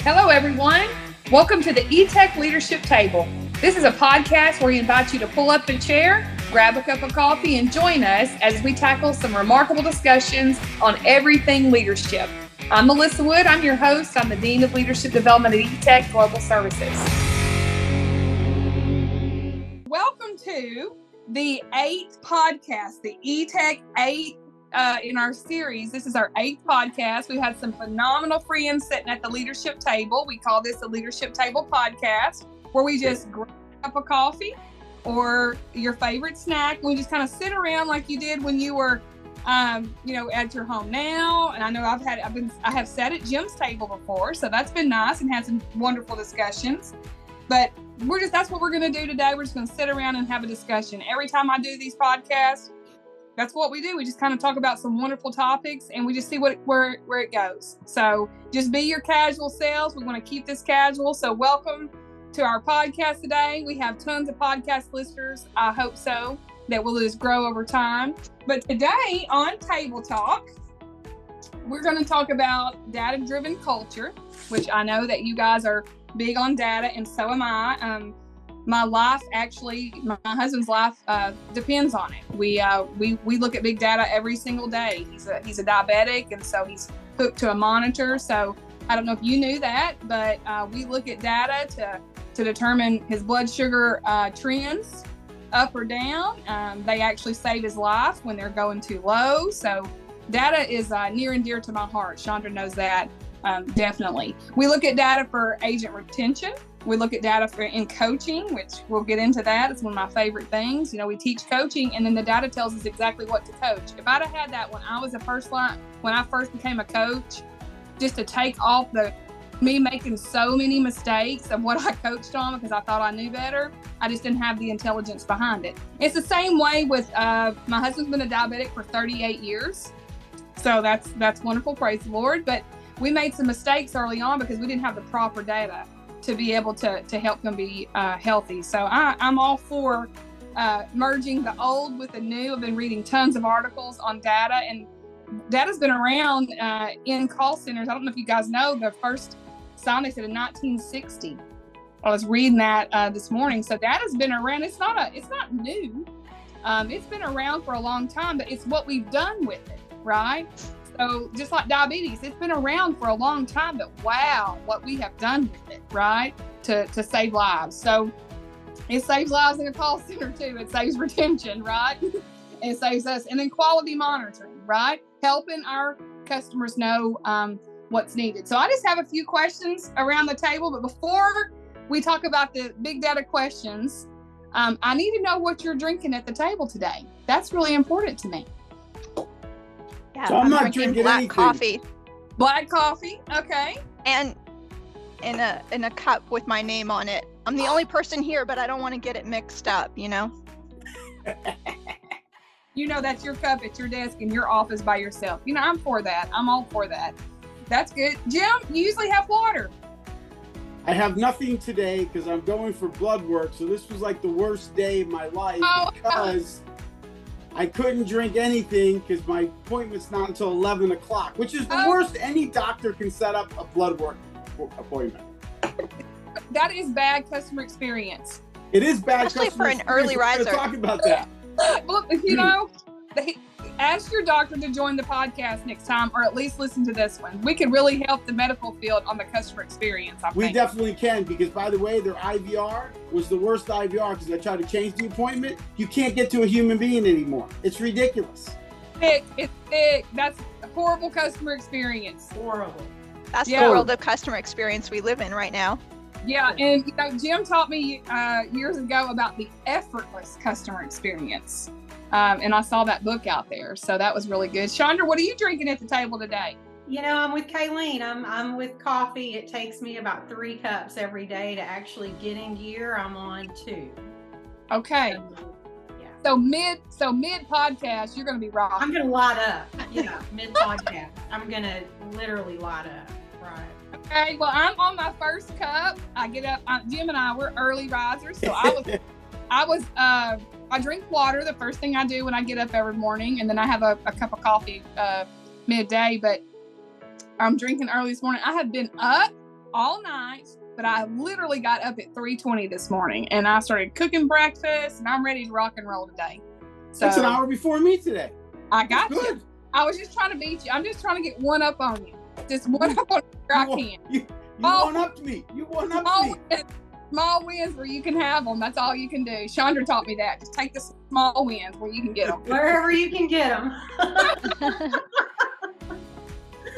Hello, everyone. Welcome to the Etech Leadership Table. This is a podcast where we invite you to pull up a chair, grab a cup of coffee, and join us as we tackle some remarkable discussions on everything leadership. I'm Melissa Wood. I'm your host. I'm the Dean of Leadership Development at Etech Global Services. Welcome to the 8th podcast, the Etech 8 in our series. This is our 8th podcast. We've had some phenomenal friends sitting at the leadership table. We call this the Leadership Table Podcast, where we just grab a cup of coffee or your favorite snack. We just kind of sit around like you did when you were, at your home now. And I know I have sat at Jim's table before, so that's been nice and had some wonderful discussions. But that's what we're going to do today. We're just going to sit around and have a discussion. Every time I do these podcasts, that's what we do. We just kind of talk about some wonderful topics and we just see where it goes. So just be your casual selves. We want to keep this casual. So welcome to our podcast today. We have tons of podcast listeners. I hope so, that will just grow over time. But today on Table Talk, we're going to talk about data-driven culture, which I know that you guys are big on data, and so am I. My life, actually, my husband's life depends on it. We look at big data every single day. He's a diabetic, and so he's hooked to a monitor. So I don't know if you knew that, but we look at data to determine his blood sugar trends, up or down. They actually save his life when they're going too low. So data is near and dear to my heart. Chandra knows that, definitely. We look at data for agent retention. We look at data in coaching, which we'll get into that. It's one of my favorite things. You know, we teach coaching, and then the data tells us exactly what to coach. If I'd have had that when I was when I first became a coach, just to take off me making so many mistakes of what I coached on because I thought I knew better, I just didn't have the intelligence behind it. It's the same way with my husband's been a diabetic for 38 years. So that's wonderful, praise the Lord. But we made some mistakes early on because we didn't have the proper data to be able to help them be healthy. So I'm all for merging the old with the new. I've been reading tons of articles on data, and data's been around in call centers. I don't know if you guys know, the first sign they said in 1960. I was reading that this morning. So data's been around. It's not new. It's been around for a long time, but it's what we've done with it, right? So just like diabetes, it's been around for a long time, but wow, what we have done with it, right? To save lives. So it saves lives in a call center too. It saves retention, right? It saves us. And then quality monitoring, right? Helping our customers know what's needed. So I just have a few questions around the table, but before we talk about the big data questions, I need to know what you're drinking at the table today. That's really important to me. Yeah, so I'm not drinking black anything. coffee. Black coffee, okay. And in a cup with my name on it. I'm the only person here, but I don't want to get it mixed up, you know? You know, that's your cup at your desk in your office by yourself. You know, I'm for that. I'm all for that. That's good. Jim, you usually have water. I have nothing today because I'm going for blood work. So this was like the worst day of my life because I couldn't drink anything because my appointment's not until 11 o'clock, which is the worst any doctor can set up a blood work appointment. That is bad customer experience. It is bad especially customer for an early riser. We're talk about that. Well, you know, ask your doctor to join the podcast next time, or at least listen to this one. We could really help the medical field on the customer experience. We definitely can, because by the way, their IVR was the worst IVR because I tried to change the appointment. You can't get to a human being anymore. It's ridiculous. It's thick. That's a horrible customer experience. Horrible. That's the world of customer experience we live in right now. Yeah, and you know, Jim taught me years ago about the effortless customer experience. And I saw that book out there. So that was really good. Chandra, what are you drinking at the table today? You know, I'm with Kayleen. I'm with coffee. It takes me about 3 cups every day to actually get in gear. I'm on 2. Okay. So mid podcast, you're going to be rocking. I'm going to light up. Yeah, mid podcast. I'm going to literally light up. Right. Okay. Well, I'm on my first cup. I get up. Jim and I were early risers, so I drink water the first thing I do when I get up every morning, and then I have a cup of coffee midday. But I'm drinking early this morning. I have been up all night, but I literally got up at 3:20 this morning and I started cooking breakfast and I'm ready to rock and roll today. So That's an hour before me today. I got That's you. good. I was just trying to beat you. I'm just trying to get one up on you. Just one up on you where I can. You one-upped me. You one-upped me. Small wins where you can have them. That's all you can do. Chandra taught me that. Just take the small wins where you can get them. Wherever you can get them.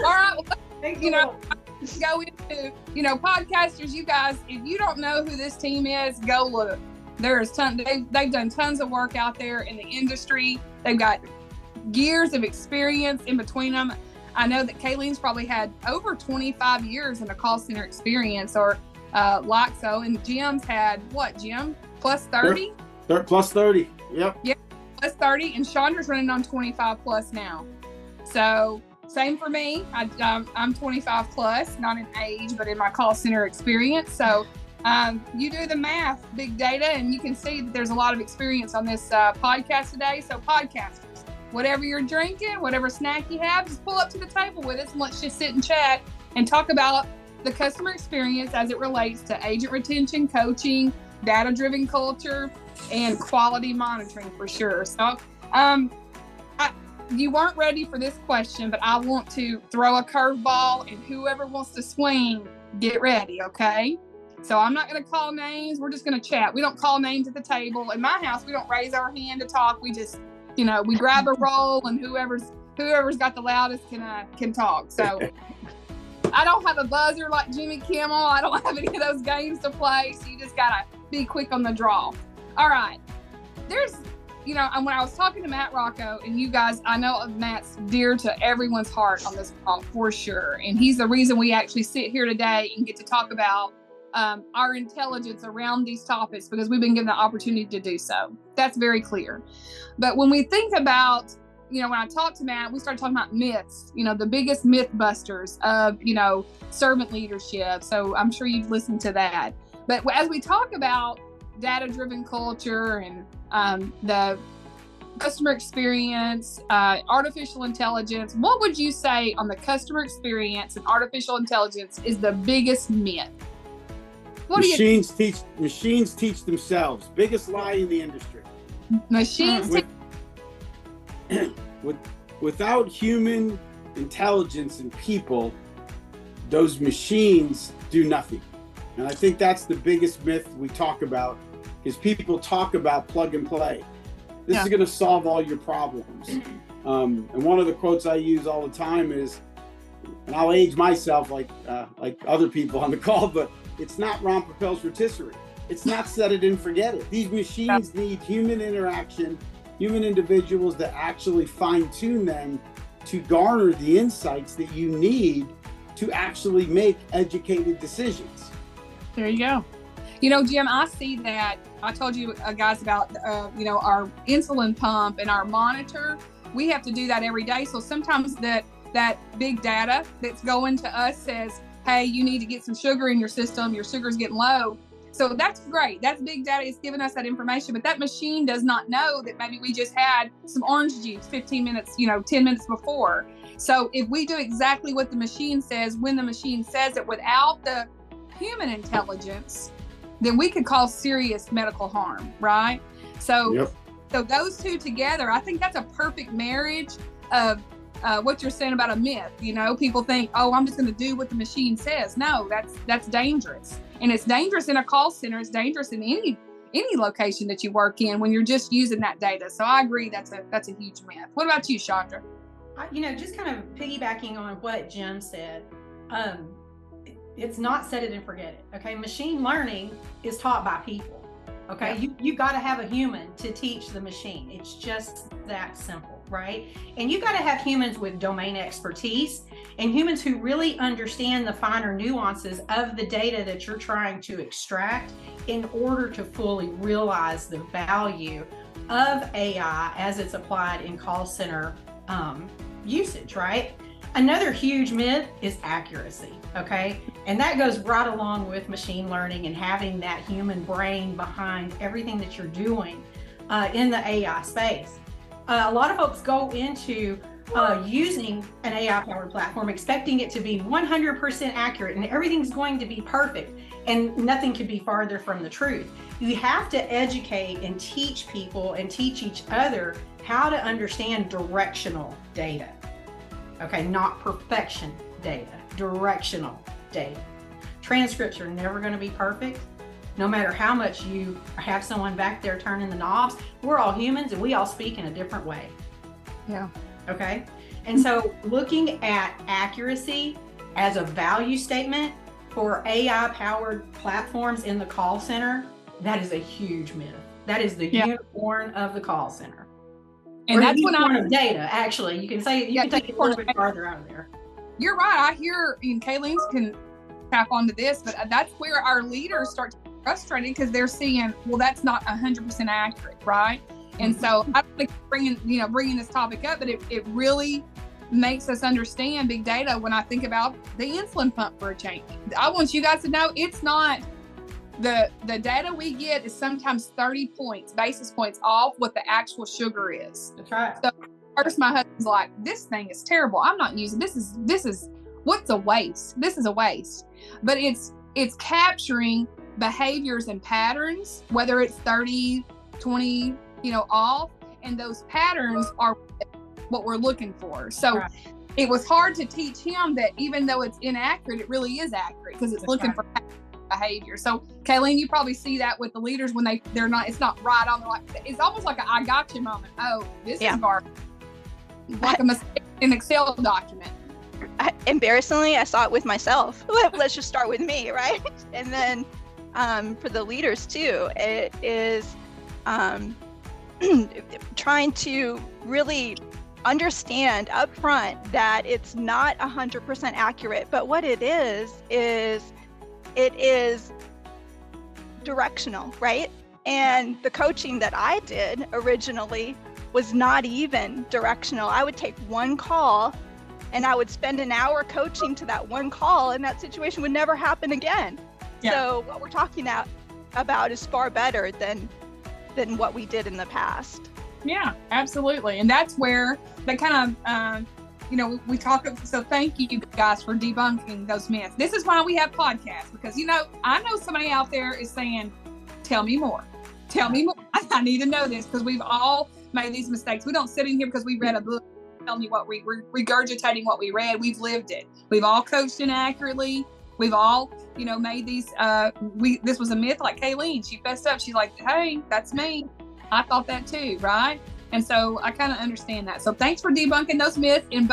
All right. Well, you know, go into, you know, podcasters, you guys, if you don't know who this team is, go look. There's they've done tons of work out there in the industry. They've got years of experience in between them. I know that Kayleen's probably had over 25 years in a call center experience or like so. And Jim's had what, Jim? Plus 30? Plus 30. Yep. Yeah, plus 30. And Chandra's running on 25 plus now. So same for me. I'm 25 plus, not in age, but in my call center experience. So you do the math, big data, and you can see that there's a lot of experience on this podcast today. So podcasters, whatever you're drinking, whatever snack you have, just pull up to the table with us and let's just sit and chat and talk about the customer experience as it relates to agent retention, coaching, data-driven culture, and quality monitoring for sure. So you weren't ready for this question, but I want to throw a curveball, and whoever wants to swing, get ready, okay? So I'm not going to call names. We're just going to chat. We don't call names at the table. In my house, we don't raise our hand to talk. We just, you know, we grab a roll, and whoever's got the loudest can talk. So I don't have a buzzer like Jimmy Kimmel. I don't have any of those games to play. So you just got to be quick on the draw. All right. There's, you know, and when I was talking to Matt Rocco, and you guys, I know Matt's dear to everyone's heart on this call for sure. And he's the reason we actually sit here today and get to talk about our intelligence around these topics, because we've been given the opportunity to do so. That's very clear. But when we think about, you know, when I talked to Matt, we started talking about myths, you know, the biggest myth busters of, you know, servant leadership. So I'm sure you've listened to that. But as we talk about data-driven culture and the customer experience, artificial intelligence, what would you say on the customer experience and artificial intelligence is the biggest myth? Machines teach themselves. Biggest lie in the industry. Machines without human intelligence and people, those machines do nothing. And I think that's the biggest myth we talk about, is people talk about plug and play. This is going to solve all your problems. And one of the quotes I use all the time is, and I'll age myself like other people on the call, but it's not Ron Popeil's rotisserie. It's not set it and forget it. These machines need human interaction, human individuals that actually fine tune them to garner the insights that you need to actually make educated decisions. There you go. You know, Jim, I see that. I told you guys about, you know, our insulin pump and our monitor. We have to do that every day. So sometimes that big data that's going to us says, hey, you need to get some sugar in your system. Your sugar's getting low. So that's great. That's big data. It's giving us that information. But that machine does not know that maybe we just had some orange juice 15 minutes, you know, 10 minutes before. So if we do exactly what the machine says, when the machine says it, without the human intelligence, then we could cause serious medical harm, right? So, So those two together, I think that's a perfect marriage of what you're saying about a myth. You know, people think, oh, I'm just going to do what the machine says. No, that's dangerous. And it's dangerous in a call center. It's dangerous in any location that you work in when you're just using that data. So I agree that's a huge myth. What about you, Chandra? You know, just kind of piggybacking on what Jim said, it's not set it and forget it. Okay, machine learning is taught by people. Okay, you got to have a human to teach the machine. It's just that simple, right? And you got to have humans with domain expertise and humans who really understand the finer nuances of the data that you're trying to extract in order to fully realize the value of AI as it's applied in call center usage, right? Another huge myth is accuracy, okay? And that goes right along with machine learning and having that human brain behind everything that you're doing in the AI space. A lot of folks go into using an AI-powered platform, expecting it to be 100% accurate and everything's going to be perfect, and nothing could be farther from the truth. You have to educate and teach people and teach each other how to understand directional data. Okay, not perfection data, directional data. Transcripts are never going to be perfect. No matter how much you have someone back there turning the knobs, we're all humans and we all speak in a different way. Yeah. Okay. And so looking at accuracy as a value statement for AI powered platforms in the call center, that is a huge myth. That is the unicorn of the call center. And that's when of data, actually. You can say, you can take it a little bit farther out of there. You're right. I hear, and Kayleen can tap onto this, but that's where our leaders start to get frustrated because they're seeing, well, that's not 100% accurate, right? And so I don't think bringing this topic up, but it really makes us understand big data when I think about the insulin pump for a change. I want you guys to know it's not the data we get is sometimes 30 basis points off what the actual sugar is. That's right. So first my husband's like, this thing is terrible. I'm not using this is what's a waste? This is a waste. But it's capturing behaviors and patterns, whether it's 30, 20, off, and those patterns are what we're looking for. So it was hard to teach him that even though it's inaccurate, it really is accurate because it's looking for behavior. So Kayleen, you probably see that with the leaders when they're not, it's not right on. It's almost like a I got you moment. Oh, this is garbage. Like a mistake in an Excel document. Embarrassingly, I saw it with myself. Let's just start with me, right? And then for the leaders too, it is trying to really understand up front that it's not 100% accurate, but what it is directional, right? And the coaching that I did originally was not even directional. I would take one call and I would spend an hour coaching to that one call, and that situation would never happen again. Yeah. So what we're talking about is far better than what we did in the past. Yeah, absolutely. And that's where that kind of, we talk. So thank you guys for debunking those myths. This is why we have podcasts, because, I know somebody out there is saying, tell me more. Tell me more. I need to know this, because we've all made these mistakes. We don't sit in here because we read a book telling you what we're regurgitating what we read. We've lived it. We've all coached inaccurately. We've all, made these, this was a myth, like Kayleen, she fessed up. She's like, hey, that's me. I thought that too, right? And so I kind of understand that. So thanks for debunking those myths. And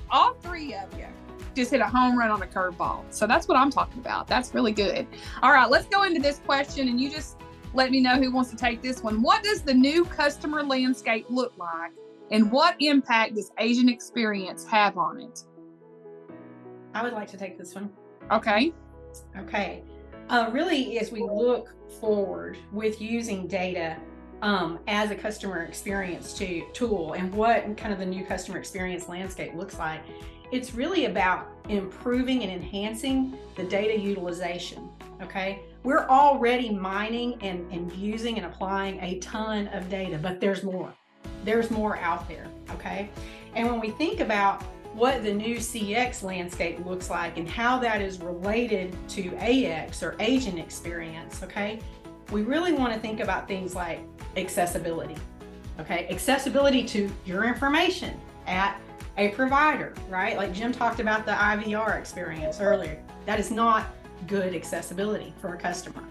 all three of you just hit a home run on a curveball. So that's what I'm talking about. That's really good. All right, let's go into this question, and you just let me know who wants to take this one. What does the new customer landscape look like, and what impact does agent experience have on it? I would like to take this one. Okay. Really, as we look forward with using data as a customer experience tool, and what kind of the new customer experience landscape looks like, it's really about improving and enhancing the data utilization. Okay. We're already mining and using and applying a ton of data, but there's more. There's more out there. Okay. And when we think about what the new CX landscape looks like and how that is related to AX or agent experience, okay, we really want to think about things like accessibility, okay? Accessibility to your information at a provider, right? Like Jim talked about the IVR experience earlier. That is not good accessibility for a customer.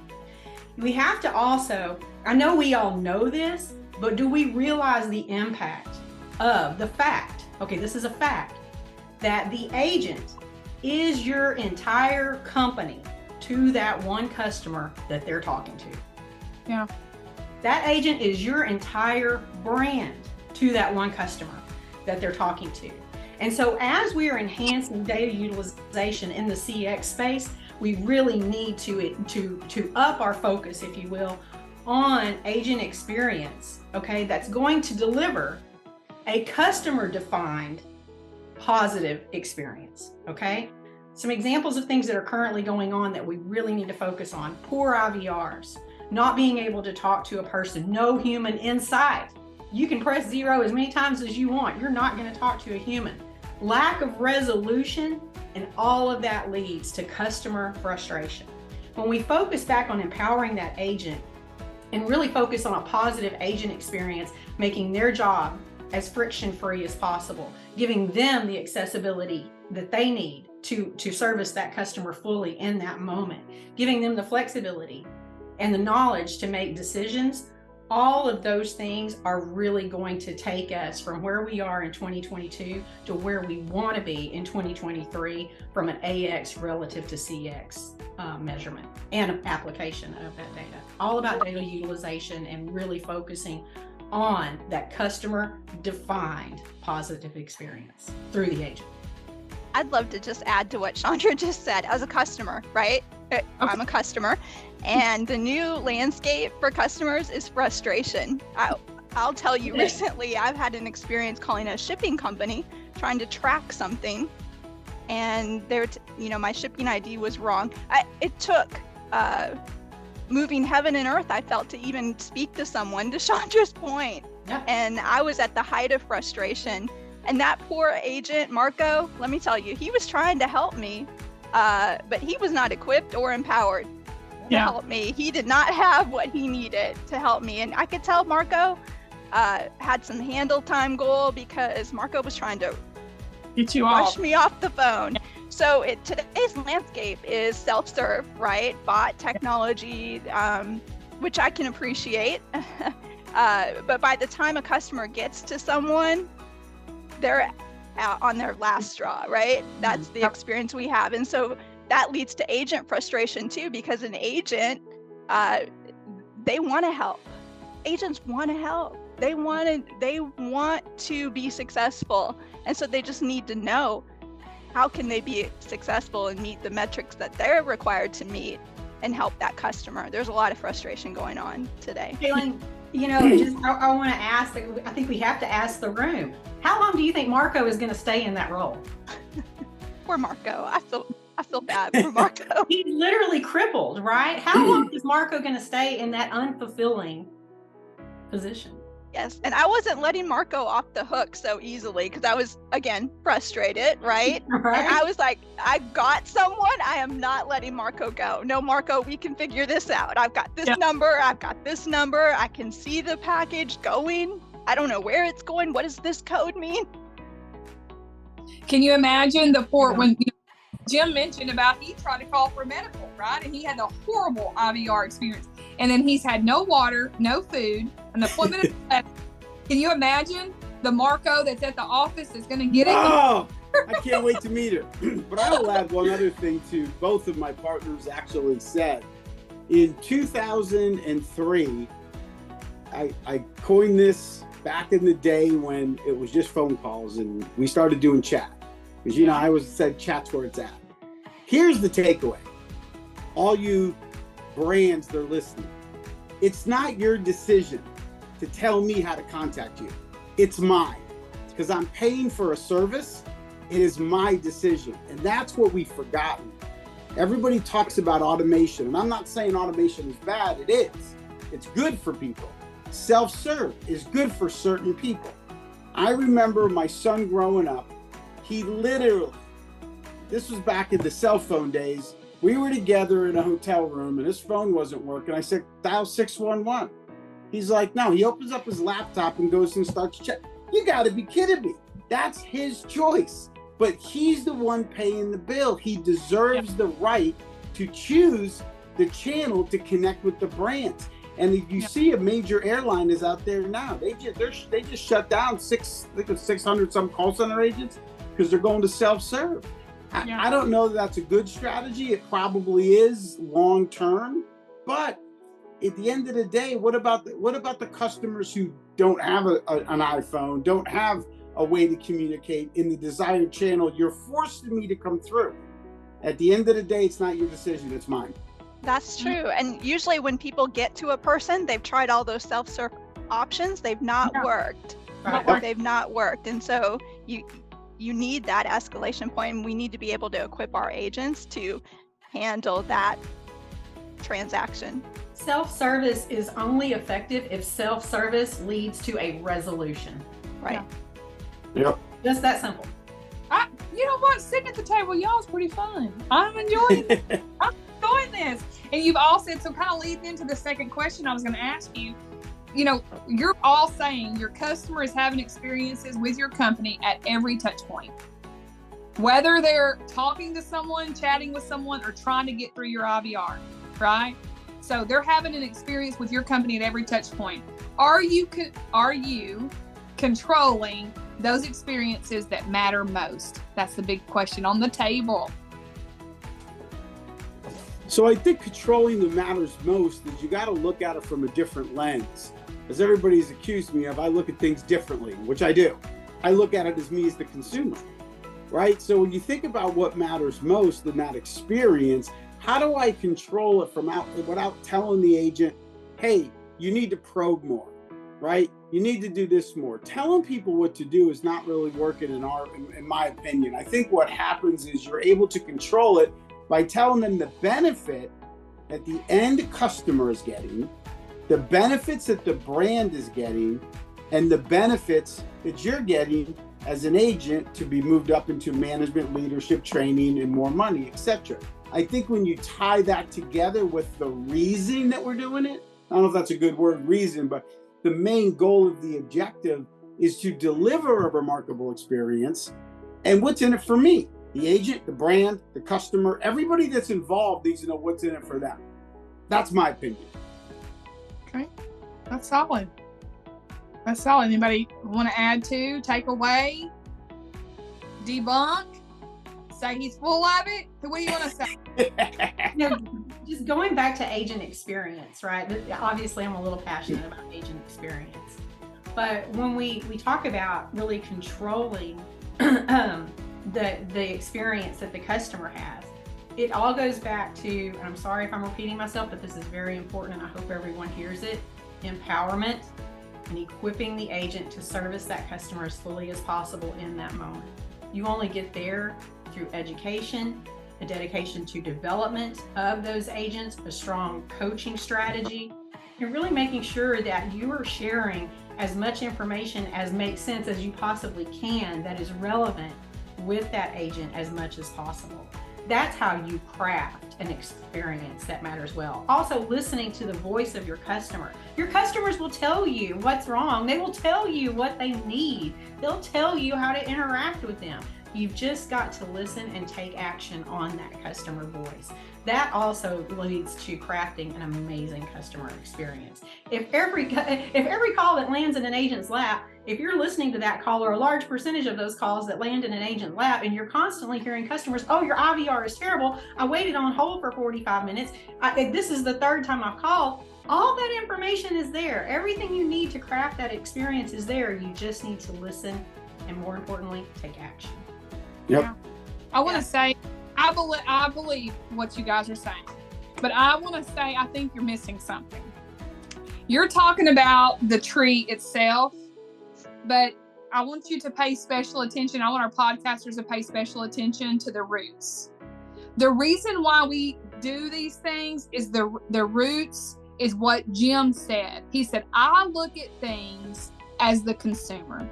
We have to also, I know we all know this, but do we realize the impact of the fact, okay, this is a fact, that the agent is your entire company to that one customer that they're talking to. Yeah. That agent is your entire brand to that one customer that they're talking to. And so as we are enhancing data utilization in the CX space, we really need to up our focus, if you will, on agent experience, okay, that's going to deliver a customer-defined positive experience, okay? Some examples of things that are currently going on that we really need to focus on: poor IVRs, not being able to talk to a person, no human insight You can press 0 as many times as you want. You're not going to talk to a human. Lack of resolution, and all of that leads to customer frustration. When we focus back on empowering that agent and really focus on a positive agent experience, making their job as friction-free as possible, giving them the accessibility that they need to service that customer fully in that moment, giving them the flexibility and the knowledge to make decisions, all of those things are really going to take us from where we are in 2022 to where we want to be in 2023 from an AX relative to CX measurement and application of that data. All about data utilization and really focusing on that customer defined positive experience through the agent. I'd love to just add to what Chandra just said. As a customer, right? I'm a customer, and the new landscape for customers is frustration. I'll tell you, recently I've had an experience calling a shipping company trying to track something, and my shipping ID was wrong. It took moving heaven and earth, I felt, to even speak to someone, to Chandra's point. Yeah. And I was at the height of frustration. And that poor agent, Marco, let me tell you, he was trying to help me, but he was not equipped or empowered to help me. He did not have what he needed to help me. And I could tell Marco had some handle time goal, because Marco was trying to get you rush me off the phone. So today's landscape is self-serve, right? Bot technology, which I can appreciate. But by the time a customer gets to someone, they're out on their last straw, right? That's the experience we have. And so that leads to agent frustration too, because an agent, they want to help. Agents want to help. They want to be successful. And so they just need to know, how can they be successful and meet the metrics that they're required to meet and help that customer? There's a lot of frustration going on today. Kaylin, I want to ask, I think we have to ask the room, how long do you think Marco is going to stay in that role? Poor Marco. I feel bad for Marco. He's literally crippled, right? How long is Marco going to stay in that unfulfilling position? Yes, and I wasn't letting Marco off the hook so easily, because I was, again, frustrated, right? Right. And I was like, I got someone. I am not letting Marco go. No, Marco, we can figure this out. I've got this number. I've got this number. I can see the package going. I don't know where it's going. What does this code mean? Can you imagine the poor, when Jim mentioned about he tried to call for medical, right? And he had a horrible IVR experience. And then he's had no water, no food, an appointment. Can you imagine the Marco that's at the office that's going to get it? Oh, I can't wait to meet her. But I will add one other thing too. Both of my partners actually said in 2003, I coined this back in the day when it was just phone calls and we started doing chat. Because, I always said chat's where it's at. Here's the takeaway. All you brands that are listening, it's not your decision to tell me how to contact you. It's mine. Because I'm paying for a service. It is my decision. And that's what we've forgotten. Everybody talks about automation. And I'm not saying automation is bad. It is. It's good for people. Self-serve is good for certain people. I remember my son growing up. He literally, this was back in the cell phone days. We were together in a hotel room and his phone wasn't working. I said, dial 611. He's like, no, he opens up his laptop and goes and starts checking. You gotta be kidding me. That's his choice. But he's the one paying the bill. He deserves the right to choose the channel to connect with the brands. And if you see a major airline is out there now, they just shut down 600 some call center agents because they're going to self-serve. I don't know that that's a good strategy. It probably is long term, but at the end of the day, what about the customers who don't have an iPhone, don't have a way to communicate in the desired channel? You're forcing me to come through. At the end of the day, it's not your decision, it's mine. That's true. And usually when people get to a person, they've tried all those self-serve options. They've not worked. Right. They've not worked. And so you need that escalation point, and we need to be able to equip our agents to handle that transaction. Self-service is only effective if self-service leads to a resolution. Right. Yep. Just that simple. You know what? Sitting at the table, y'all is pretty fun. I'm enjoying this. I'm enjoying this. And you've all said, so kind of leading into the second question I was going to ask you, you know, you're all saying your customer is having experiences with your company at every touch point. Whether they're talking to someone, chatting with someone, or trying to get through your IVR, right? So they're having an experience with your company at every touch point. Are you controlling those experiences that matter most? That's the big question on the table. So I think controlling that matters most is you got to look at it from a different lens. As everybody's accused me of, I look at things differently, which I do. I look at it as me as the consumer, right? So when you think about what matters most in that experience, how do I control it without telling the agent, hey, you need to probe more, right? You need to do this more. Telling people what to do is not really working in my opinion. I think what happens is you're able to control it by telling them the benefit that the end customer is getting, the benefits that the brand is getting, and the benefits that you're getting as an agent to be moved up into management, leadership, training, and more money, etc. I think when you tie that together with the reason that we're doing it, I don't know if that's a good word, reason, but the main goal of the objective is to deliver a remarkable experience. And what's in it for me? The agent, the brand, the customer, everybody that's involved needs to know what's in it for them. That's my opinion. Okay, that's solid. That's solid. Anybody want to add to, take away, debunk, say he's full of it? What do you want to say? Just going back to agent experience, right? Obviously, I'm a little passionate about agent experience. But when we talk about really controlling the experience that the customer has, it all goes back to, and I'm sorry if I'm repeating myself, but this is very important and I hope everyone hears it, empowerment and equipping the agent to service that customer as fully as possible in that moment. You only get there through education, a dedication to development of those agents, a strong coaching strategy, and really making sure that you are sharing as much information as makes sense as you possibly can that is relevant with that agent as much as possible. That's how you craft an experience that matters well. Also, listening to the voice of your customer. Your customers will tell you what's wrong. They will tell you what they need. They'll tell you how to interact with them. You've just got to listen and take action on that customer voice. That also leads to crafting an amazing customer experience. If every call that lands in an agent's lap, if you're listening to that call or a large percentage of those calls that land in an agent lap and you're constantly hearing customers, oh, your IVR is terrible. I waited on hold for 45 minutes. This is the third time I've called. All that information is there. Everything you need to craft that experience is there. You just need to listen and, more importantly, take action. Yep. Yeah. I want to say, I believe what you guys are saying, but I want to say, I think you're missing something. You're talking about the tree itself, but I want you to pay special attention. I want our podcasters to pay special attention to the roots. The reason why we do these things is the roots is what Jim said. He said, I look at things as the consumer.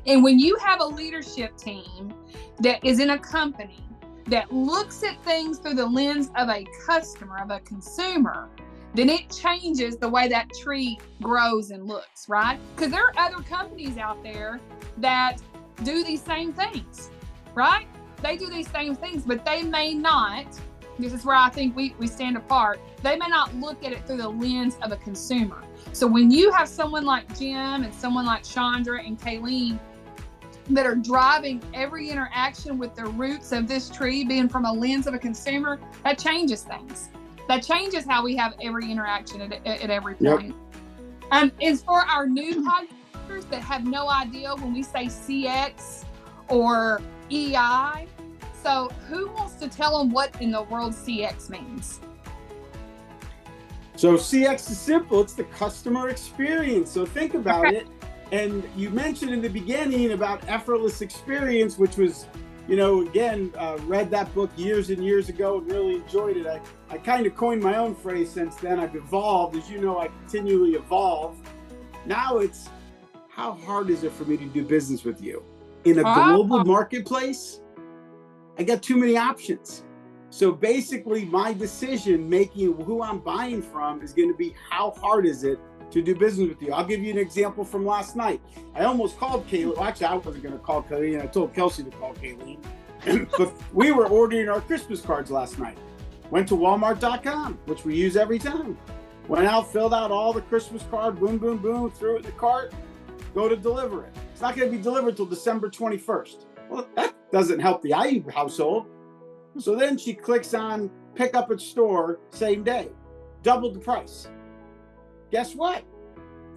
And when you have a leadership team that is in a company that looks at things through the lens of a customer, of a consumer, then it changes the way that tree grows and looks, right? Because there are other companies out there that do these same things, right? They do these same things, but they may not, this is where I think we stand apart, they may not look at it through the lens of a consumer. So when you have someone like Jim and someone like Chandra and Kayleen that are driving every interaction with the roots of this tree being from a lens of a consumer, that changes things. That changes how we have every interaction at every point. Yep. As for our new podcasters that have no idea when we say CX or EI, so who wants to tell them what in the world CX means? So CX is simple. It's the customer experience. So think about it. And you mentioned in the beginning about effortless experience, which was again, read that book years and years ago and really enjoyed it. I kind of coined my own phrase since then. I've evolved. As you know, I continually evolve. Now it's, how hard is it for me to do business with you? In a global marketplace, I got too many options. So basically, my decision making who I'm buying from is going to be, how hard is it to do business with you? I'll give you an example from last night. I almost called Kayleen. Well, actually, I wasn't going to call Kayleen. I told Kelsey to call Kayleen. But we were ordering our Christmas cards last night. Went to Walmart.com, which we use every time. Went out, filled out all the Christmas card, boom, boom, boom, threw it in the cart, go to deliver it. It's not going to be delivered till December 21st. Well, that doesn't help the IU household. So then she clicks on pick up at store same day, doubled the price. Guess what?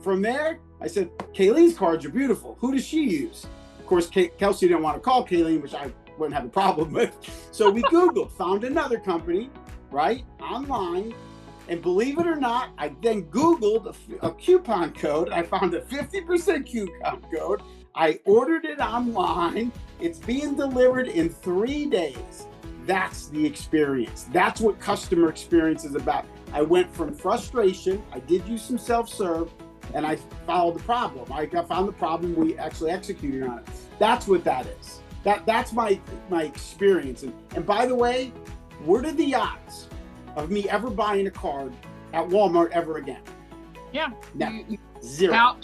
From there, I said, Kayleen's cards are beautiful. Who does she use? Of course, Kelsey didn't want to call Kayleen, which I wouldn't have a problem with. So we Googled, found another company, right, online. And believe it or not, I then Googled a coupon code. I found a 50% coupon code. I ordered it online. It's being delivered in 3 days. That's the experience. That's what customer experience is about. I went from frustration, I did use some self-serve, and I followed the problem. I found the problem, we actually executed on it. That's what that is. That's my experience. And by the way, what are the odds of me ever buying a card at Walmart ever again? Yeah. Never. Zero.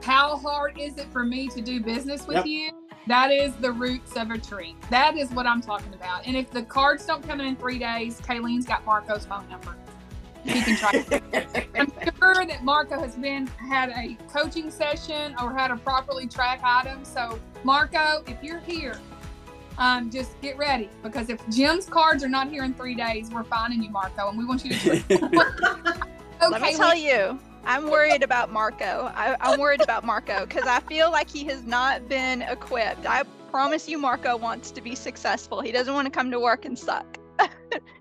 How hard is it for me to do business with you? That is the roots of a tree. That is what I'm talking about. And if the cards don't come in 3 days, Kayleen's got Marco's phone number. He can try. I'm sure that Marco has had a coaching session or had a properly track item. So Marco, if you're here, just get ready, because if Jim's cards are not here in 3 days, we're finding you, Marco, and we want you to. Let me tell you, I'm worried about Marco. I'm worried about Marco because I feel like he has not been equipped. I promise you, Marco wants to be successful. He doesn't want to come to work and suck.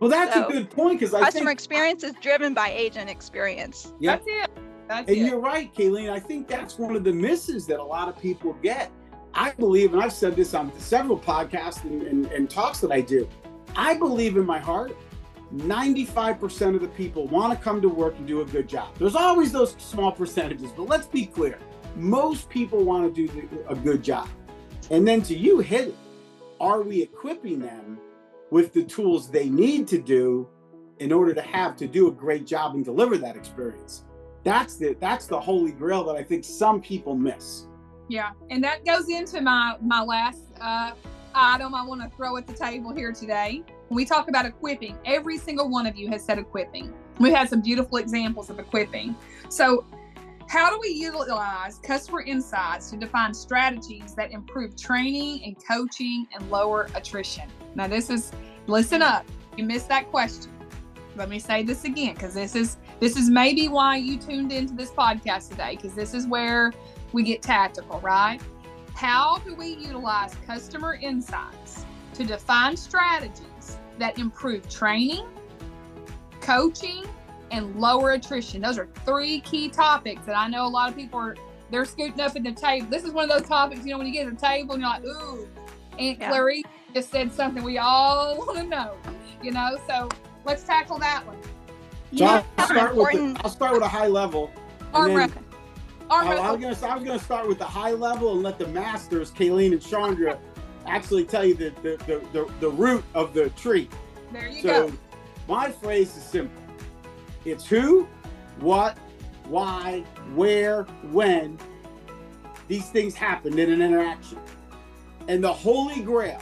Well, that's a good point, because customer experience is driven by agent experience. That's it. And you're right, Kayleen. I think that's one of the misses that a lot of people get. I believe, and I've said this on several podcasts and talks that I do, I believe in my heart, 95% of the people want to come to work and do a good job. There's always those small percentages, but let's be clear. Most people want to do a good job. And then to you hit it, are we equipping them with the tools they need to do in order to do a great job and deliver that experience? That's the holy grail that I think some people miss. Yeah, and that goes into my last item I want to throw at the table here today. When we talk about equipping, every single one of you has said equipping. We had some beautiful examples of equipping. So how do we utilize customer insights to define strategies that improve training and coaching and lower attrition? Now listen up. You missed that question. Let me say this again, because this is maybe why you tuned into this podcast today, because this is where we get tactical, right? How do we utilize customer insights to define strategies that improve training, coaching, and lower attrition? Those are 3 key topics that I know a lot of people they're scooting up at the table. This is one of those topics, when you get to the table and you're like, ooh, Aunt Clarice just said something we all want to know, so let's tackle that one. So I'll start with a high level. I was going to start with the high level and let the masters, Kayleen and Chandra, actually tell you the root of the tree. There you go. My phrase is simple. It's who, what, why, where, when these things happen in an interaction. And the holy grail,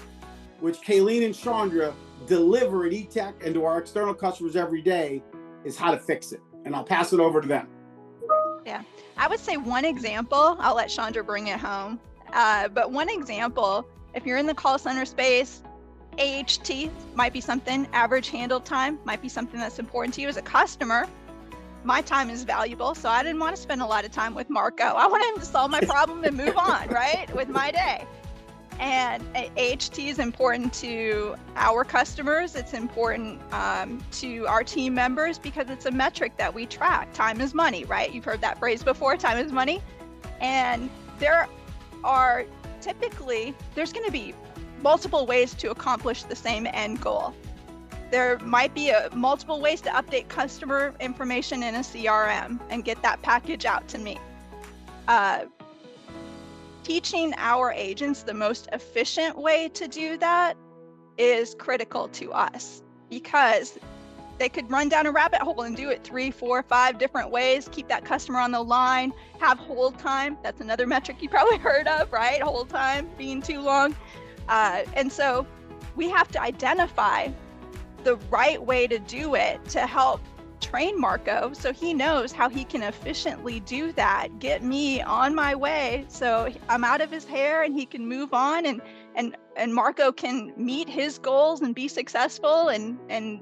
which Kayleen and Chandra deliver at Etech and to our external customers every day, is how to fix it. And I'll pass it over to them. Yeah, I would say one example, I'll let Chandra bring it home. But one example, if you're in the call center space, AHT might be something, average handle time might be something that's important to you as a customer. My time is valuable, so I didn't want to spend a lot of time with Marco. I wanted him to solve my problem and move on, right, with my day. And AHT is important to our customers. It's important to our team members because it's a metric that we track. Time is money, right? You've heard that phrase before, time is money. And there's going to be multiple ways to accomplish the same end goal. There might be multiple ways to update customer information in a CRM and get that package out to me. Teaching our agents the most efficient way to do that is critical to us, because they could run down a rabbit hole and do it 3, 4, 5 different ways, keep that customer on the line, have hold time. That's another metric you probably heard of, right? Hold time being too long. And so we have to identify the right way to do it to help train Marco so he knows how he can efficiently do that, get me on my way so I'm out of his hair and he can move on, and Marco can meet his goals and be successful, and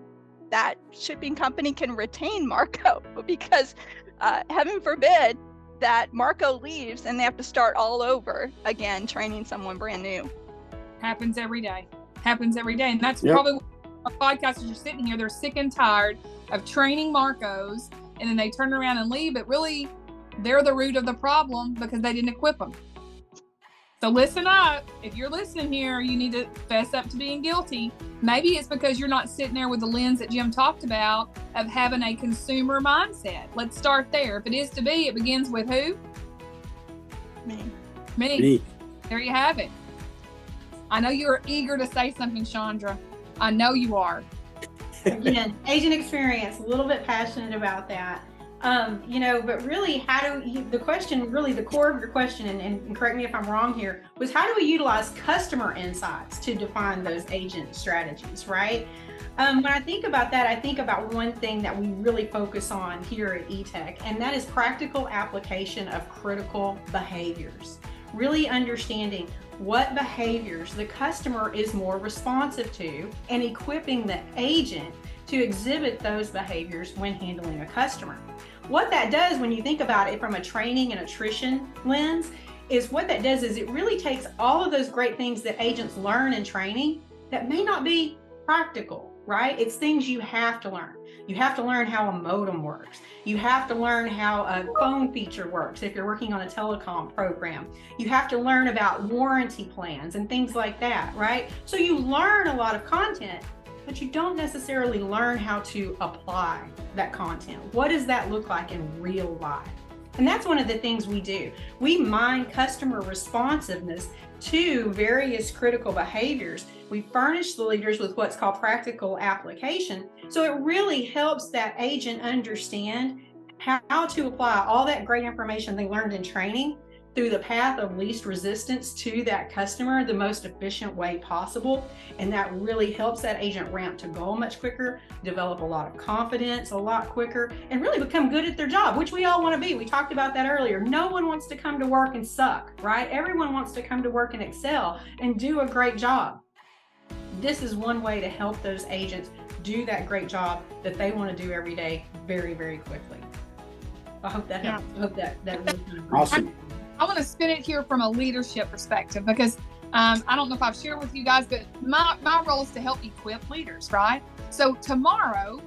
that shipping company can retain Marco, because heaven forbid that Marco leaves and they have to start all over again training someone brand new. Happens every day. And that's probably our podcasters are sitting here, they're sick and tired of training Marcos, and then they turn around and leave, but really they're the root of the problem because they didn't equip them. So listen up. If you're listening here, you need to fess up to being guilty. Maybe it's because you're not sitting there with the lens that Jim talked about of having a consumer mindset. Let's start there. If it is to be, it begins with who? Me. There you have it. I know you're eager to say something, Chandra. I know you are. Again, agent experience, a little bit passionate about that. But really, the question, really the core of your question, and correct me if I'm wrong here, was how do we utilize customer insights to define those agent strategies, right? When I think about that, I think about one thing that we really focus on here at Etech, and that is practical application of critical behaviors. Really understanding what behaviors the customer is more responsive to and equipping the agent to exhibit those behaviors when handling a customer. What that does, when you think about it from a training and attrition lens, is what that does is it really takes all of those great things that agents learn in training that may not be practical, right? It's things you have to learn. You have to learn how a modem works. You have to learn how a phone feature works if you're working on a telecom program. You have to learn about warranty plans and things like that, right? So you learn a lot of content, but you don't necessarily learn how to apply that content. What does that look like in real life? And that's one of the things we do. We mine customer responsiveness to various critical behaviors. We furnish the leaders with what's called practical application. So it really helps that agent understand how to apply all that great information they learned in training through the path of least resistance to that customer the most efficient way possible. And that really helps that agent ramp to goal much quicker, develop a lot of confidence a lot quicker, and really become good at their job, which we all want to be. We talked about that earlier. No one wants to come to work and suck, right? Everyone wants to come to work and excel and do a great job. This is one way to help those agents do that great job that they want to do every day very, very quickly. I hope that helps. I hope that really awesome. I want to spin it here from a leadership perspective, because I don't know if I've shared with you guys, but my role is to help equip leaders, right? So tomorrow,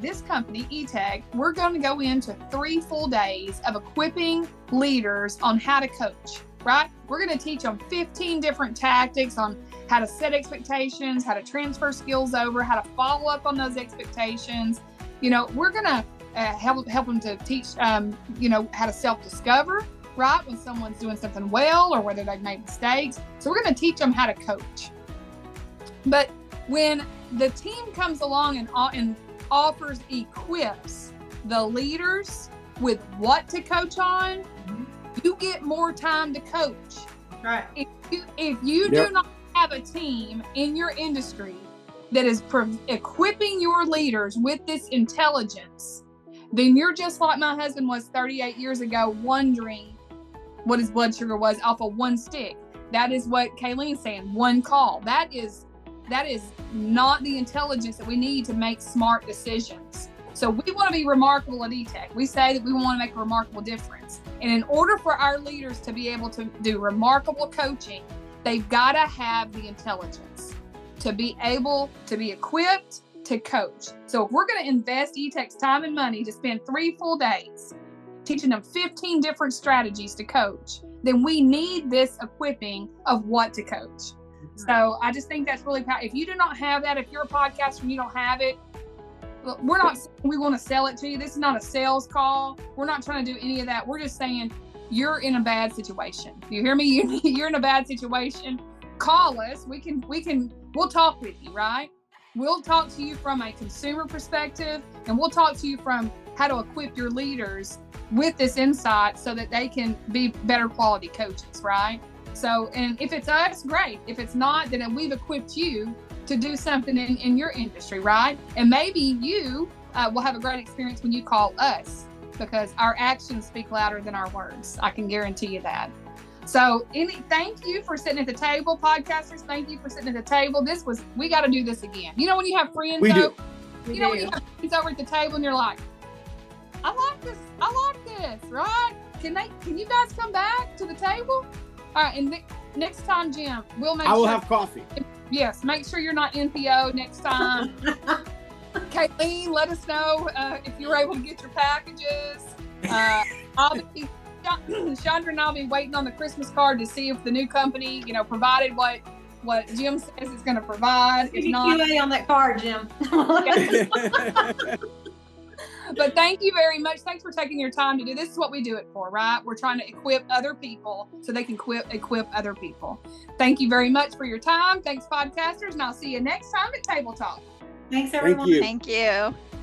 this company, Etech, we're going to go into 3 full days of equipping leaders on how to coach, right? We're going to teach them 15 different tactics on how to set expectations, how to transfer skills over, how to follow up on those expectations. We're going to help them to teach, how to self-discover, right? When someone's doing something well or whether they've made mistakes. So we're going to teach them how to coach. But when the team comes along and equips the leaders with what to coach on, you get more time to coach. Right. If you do not have a team in your industry that is equipping your leaders with this intelligence, then you're just like my husband was 38 years ago, wondering what his blood sugar was off of one stick. That is what Kayleen's saying, one call. That is not the intelligence that we need to make smart decisions. So we want to be remarkable at Etech. We say that we want to make a remarkable difference. And in order for our leaders to be able to do remarkable coaching, they've got to have the intelligence to be able to be equipped to coach. So if we're going to invest Etech's time and money to spend 3 full days teaching them 15 different strategies to coach, then we need this equipping of what to coach. So I just think that's really powerful. If you do not have that, if you're a podcaster and you don't have it, look, we're not saying we want to sell it to you. This is not a sales call. We're not trying to do any of that. We're just saying you're in a bad situation. You hear me? You're in a bad situation. Call us. We'll talk with you, right? We'll talk to you from a consumer perspective, and we'll talk to you from how to equip your leaders with this insight so that they can be better quality coaches, right? So, and if it's us, great. If it's not, then we've equipped you to do something in your industry, right? And maybe you will have a great experience when you call us, because our actions speak louder than our words. I can guarantee you that. So thank you for sitting at the table, podcasters. Thank you for sitting at the table. We got to do this again. You know, when you have friends when you have friends over at the table and you're like, I like this, right? Can you guys come back to the table? All right. And next time, Jim, we'll make sure. I will have coffee. Yes. Make sure you're not NPO next time. Kayleen, let us know if you're able to get your packages. Chandra and I'll be waiting on the Christmas card to see if the new company, provided what Jim says it's going to provide. If not, QA on that card, Jim. But thank you very much. Thanks for taking your time to do this. Is what we do it for, right? We're trying to equip other people so they can equip other people. Thank you very much for your time. Thanks, podcasters, and I'll see you next time at Table Talk. Thanks, everyone. Thank you. Thank you.